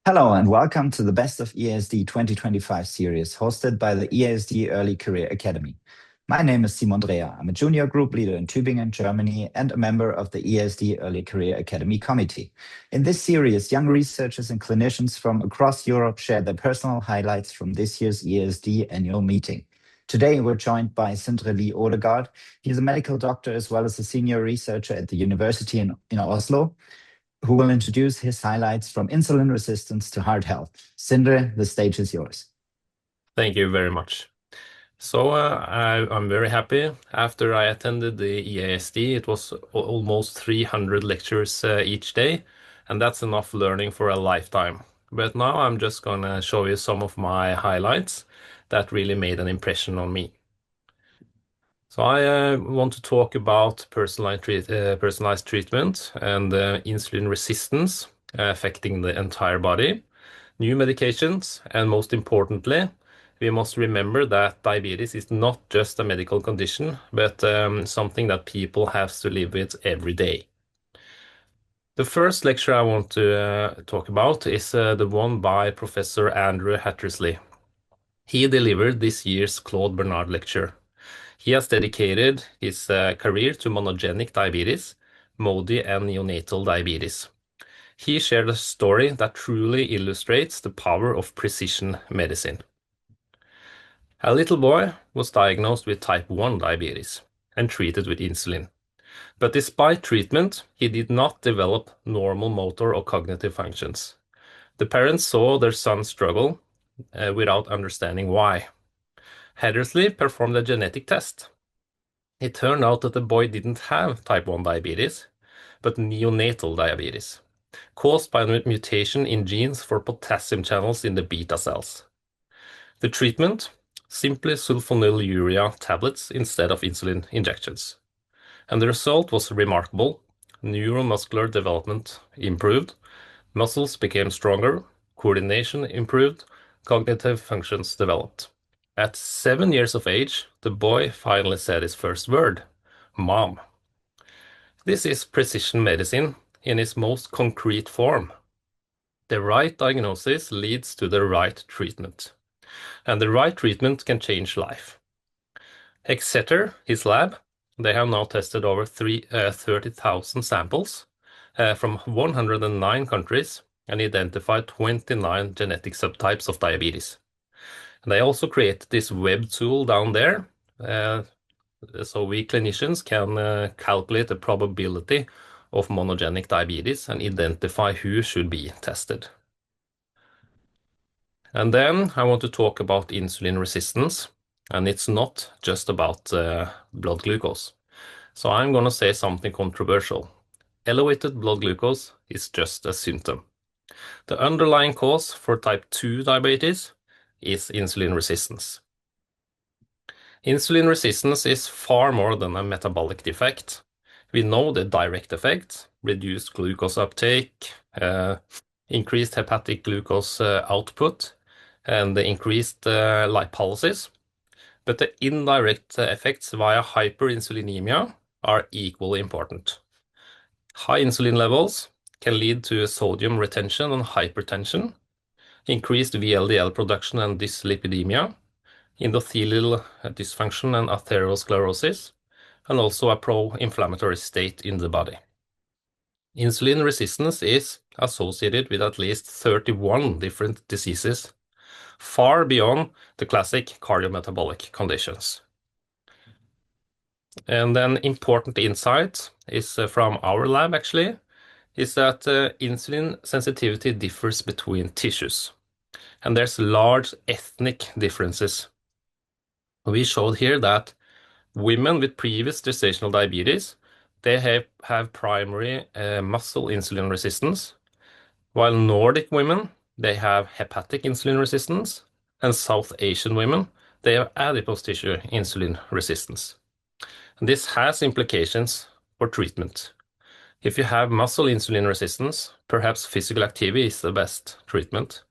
Hello and welcome to the Best of EASD 2025 series hosted by the EASD Early Career Academy. My name is Simon Dreher. I'm a junior group leader in Tübingen, Germany, and a member of the EASD Early Career Academy committee. In this series, young researchers and clinicians from across Europe share their personal highlights from this year's EASD annual meeting. Today, we're joined by Sindre Lee-Ødegård. He's a medical doctor as well as a senior researcher at the University in Oslo, who will introduce his highlights from insulin resistance to heart health. Sindre, the stage is yours. Thank you very much. I'm very happy. After I attended the EASD, it was almost 300 lectures each day, and that's enough learning for a lifetime. But now I'm just going to show you some of my highlights that really made an impression on me. So I want to talk about personalized treatment and insulin resistance affecting the entire body, new medications, and most importantly, we must remember that diabetes is not just a medical condition, but something that people have to live with every day. The first lecture I want to talk about is the one by Professor Andrew Hattersley. He delivered this year's Claude Bernard lecture. He has dedicated his career to monogenic diabetes, MODY, and neonatal diabetes. He shared a story that truly illustrates the power of precision medicine. A little boy was diagnosed with type 1 diabetes and treated with insulin. But despite treatment, he did not develop normal motor or cognitive functions. The parents saw their son struggle without understanding why. Hattersley performed a genetic test. It turned out that the boy didn't have type 1 diabetes, but neonatal diabetes, caused by a mutation in genes for potassium channels in the beta cells. The treatment? Simply sulfonylurea tablets instead of insulin injections. And the result was remarkable. Neuromuscular development improved, muscles became stronger, coordination improved, cognitive functions developed. At 7 years of age, the boy finally said his first word, Mom. This is precision medicine in its most concrete form. The right diagnosis leads to the right treatment. And the right treatment can change life. Exeter, his lab, they have now tested over 30,000 samples from 109 countries and identified 29 genetic subtypes of diabetes. And they also created this web tool down there, so we clinicians can calculate the probability of monogenic diabetes and identify who should be tested. And then I want to talk about insulin resistance, and it's not just about blood glucose. So I'm going to say something controversial. Elevated blood glucose is just a symptom. The underlying cause for type 2 diabetes is insulin resistance. Insulin resistance is far more than a metabolic defect. We know the direct effects: reduced glucose uptake, increased hepatic glucose output, and the increased lipolysis. But the indirect effects via hyperinsulinemia are equally important. High insulin levels can lead to sodium retention and hypertension, increased VLDL production and dyslipidemia, endothelial dysfunction and atherosclerosis, and also a pro-inflammatory state in the body. Insulin resistance is associated with at least 31 different diseases, far beyond the classic cardiometabolic conditions. And then important insight is from our lab actually, is that insulin sensitivity differs between tissues. And there's large ethnic differences. We showed here that women with previous gestational diabetes, they have primary muscle insulin resistance, while Nordic women, they have hepatic insulin resistance, and South Asian women, they have adipose tissue insulin resistance. And this has implications for treatment. If you have muscle insulin resistance, perhaps physical activity is the best treatment.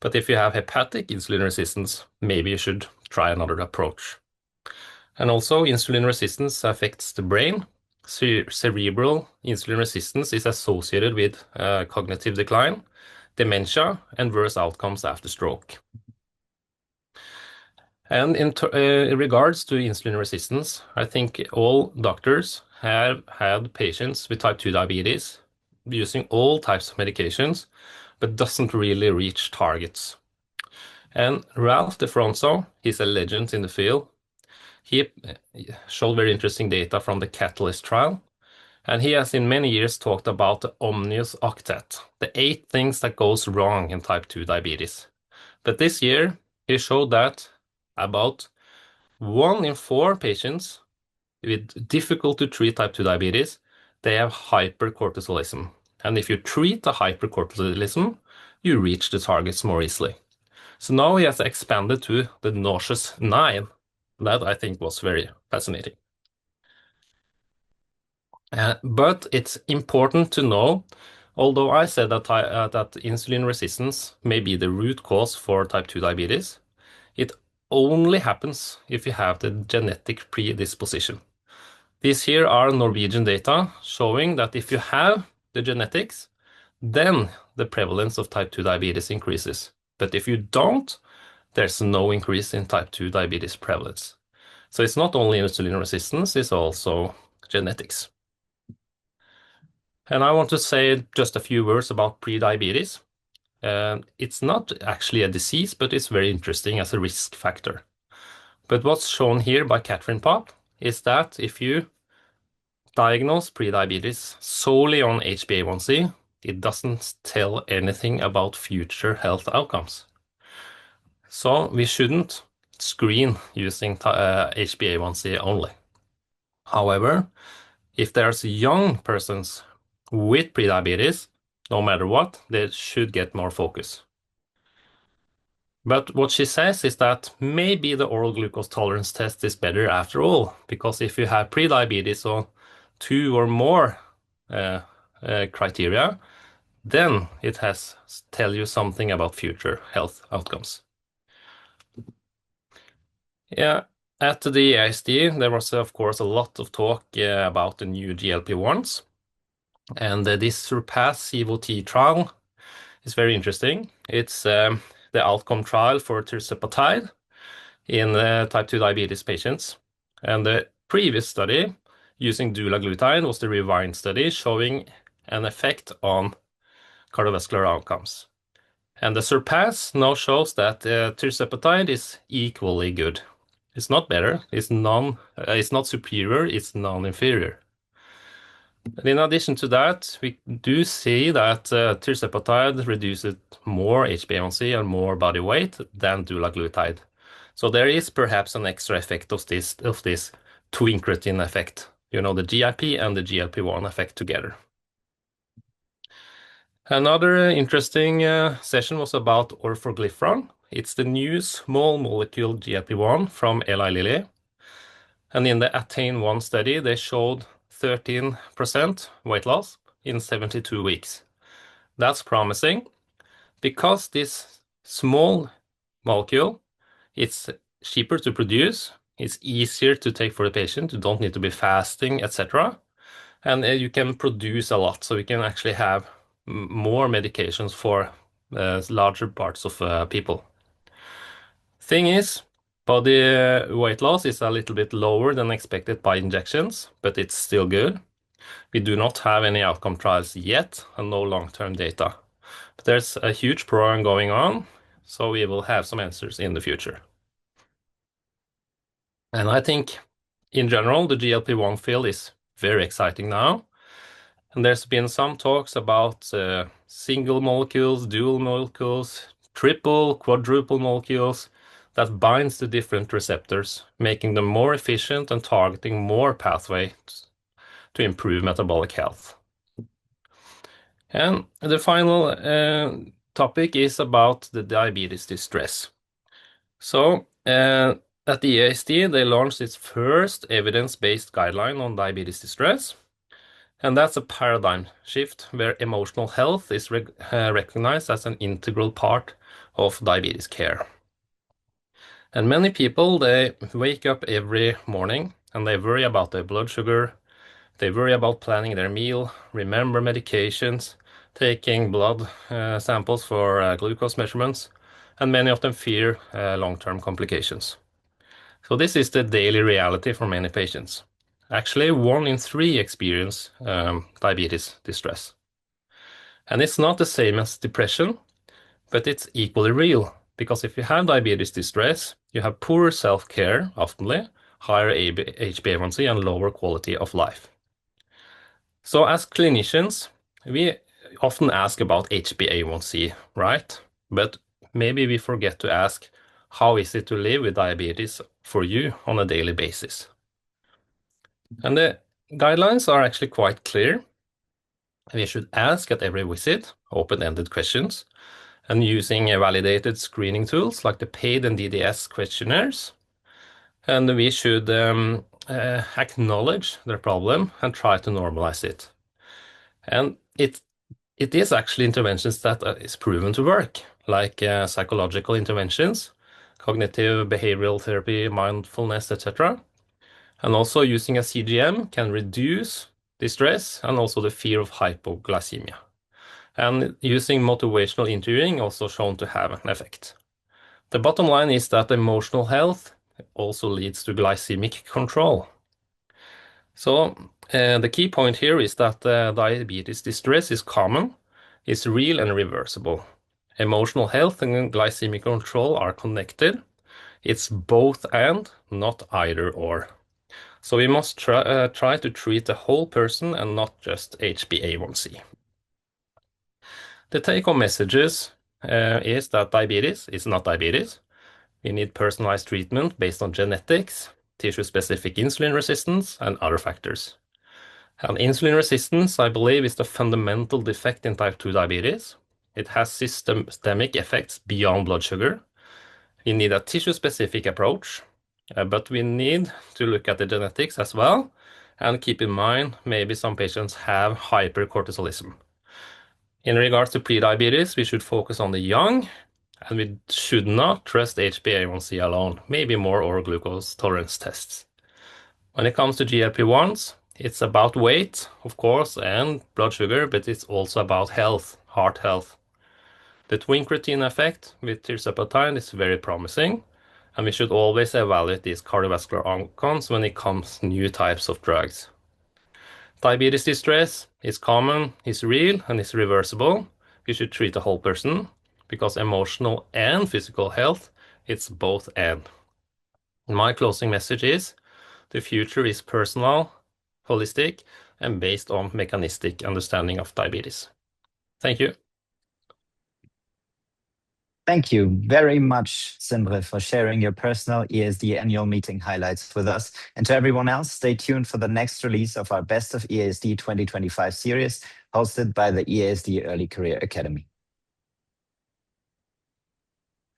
But if you have hepatic insulin resistance, maybe you should try another approach. And also, insulin resistance affects the brain. Cerebral insulin resistance is associated with cognitive decline, dementia, and worse outcomes after stroke. And in regards to insulin resistance, I think all doctors have had patients with type 2 diabetes using all types of medications, but doesn't really reach targets. And Ralph DeFronzo, he's a legend in the field. He showed very interesting data from the Catalyst trial, and he has in many years talked about the Omnius octet, the 8 things that goes wrong in type 2 diabetes. But this year, he showed that about 1 in 4 patients with difficult to treat type 2 diabetes, they have hypercortisolism. And if you treat the hypercortisolism, you reach the targets more easily. So now he has expanded to the nauseous 9. That I think was very fascinating. But it's important to know, although I said that, that insulin resistance may be the root cause for type 2 diabetes, it only happens if you have the genetic predisposition. These here are Norwegian data showing that if you have the genetics, then the prevalence of type 2 diabetes increases. But if you don't, there's no increase in type 2 diabetes prevalence. So it's not only insulin resistance, it's also genetics. And I want to say just a few words about prediabetes. It's not actually a disease, but it's very interesting as a risk factor. But what's shown here by Catherine Pop is that if you diagnose prediabetes solely on HbA1c, it doesn't tell anything about future health outcomes. So we shouldn't screen using HbA1c only. However, if there's young persons with prediabetes, no matter what, they should get more focus. But what she says is that maybe the oral glucose tolerance test is better after all, because if you have prediabetes or 2 or more criteria, then it has tell you something about future health outcomes. Yeah, at the EASD, there was of course a lot of talk about the new GLP-1s, and this Surpass CVOT trial is very interesting. It's the outcome trial for tirzepatide in type 2 diabetes patients. And the previous study using dulaglutide was the Rewind study showing an effect on cardiovascular outcomes. And the Surpass now shows that tirzepatide is equally good. It's not better, it's not superior, it's non-inferior. And in addition to that, we do see that tirzepatide reduces more HbA1c and more body weight than dulaglutide. So there is perhaps an extra effect of this twincretin effect, the GIP and the GLP-1 effect together. Another interesting session was about orforglipron. It's the new small molecule GLP-1 from Eli Lilly. And in the Attain-1 study, they showed 13% weight loss in 72 weeks. That's promising because this small molecule, it's cheaper to produce, it's easier to take for the patient, you don't need to be fasting, etc. And you can produce a lot, so you can actually have more medications for larger parts of people. Thing is, body weight loss is a little bit lower than expected by injections, but it's still good. We do not have any outcome trials yet and no long-term data. But there's a huge program going on, so we will have some answers in the future. And I think, in general, the GLP-1 field is very exciting now. And there's been some talks about single molecules, dual molecules, triple, quadruple molecules that binds to different receptors, making them more efficient and targeting more pathways to improve metabolic health. And the final topic is about the diabetes distress. So at the EASD, they launched its first evidence-based guideline on diabetes distress. And that's a paradigm shift where emotional health is recognized as an integral part of diabetes care. And many people, they wake up every morning and they worry about their blood sugar, they worry about planning their meal, remember medications, taking blood samples for glucose measurements, and many of them fear long-term complications. So this is the daily reality for many patients. Actually, 1 in 3 experience diabetes distress. And it's not the same as depression, but it's equally real, because if you have diabetes distress, you have poorer self-care, oftenly, higher HbA1c, and lower quality of life. So as clinicians, we often ask about HbA1c, right? But maybe we forget to ask, how is it to live with diabetes for you on a daily basis? And the guidelines are actually quite clear. We should ask at every visit open-ended questions, and using validated screening tools like the PAID and DDS questionnaires. And we should acknowledge the problem and try to normalize it. And it is actually interventions that is proven to work, like psychological interventions, cognitive behavioral therapy, mindfulness, etc. And also using a CGM can reduce distress and also the fear of hypoglycemia. And using motivational interviewing also shown to have an effect. The bottom line is that emotional health also leads to glycemic control. So the key point here is that diabetes distress is common, it's real and reversible. Emotional health and glycemic control are connected. It's both and, not either or. So we must try to treat the whole person and not just HbA1c. The take-home messages is that diabetes is not diabetes. We need personalized treatment based on genetics, tissue-specific insulin resistance, and other factors. And insulin resistance, I believe, is the fundamental defect in type 2 diabetes. It has systemic effects beyond blood sugar. We need a tissue-specific approach, but we need to look at the genetics as well, and keep in mind maybe some patients have hypercortisolism. In regards to prediabetes, we should focus on the young, and we should not trust HbA1c alone, maybe more oral glucose tolerance tests. When it comes to GLP-1s, it's about weight, of course, and blood sugar, but it's also about health, heart health. The twin-incretin effect with tirzepatide is very promising, and we should always evaluate these cardiovascular outcomes when it comes to new types of drugs. Diabetes distress is common, is real, and is reversible. We should treat the whole person, because emotional and physical health, it's both and. My closing message is, the future is personal, holistic, and based on mechanistic understanding of diabetes. Thank you. Thank you very much, Sindre, for sharing your personal EASD annual meeting highlights with us. And to everyone else, stay tuned for the next release of our Best of EASD 2025 series, hosted by the EASD Early Career Academy.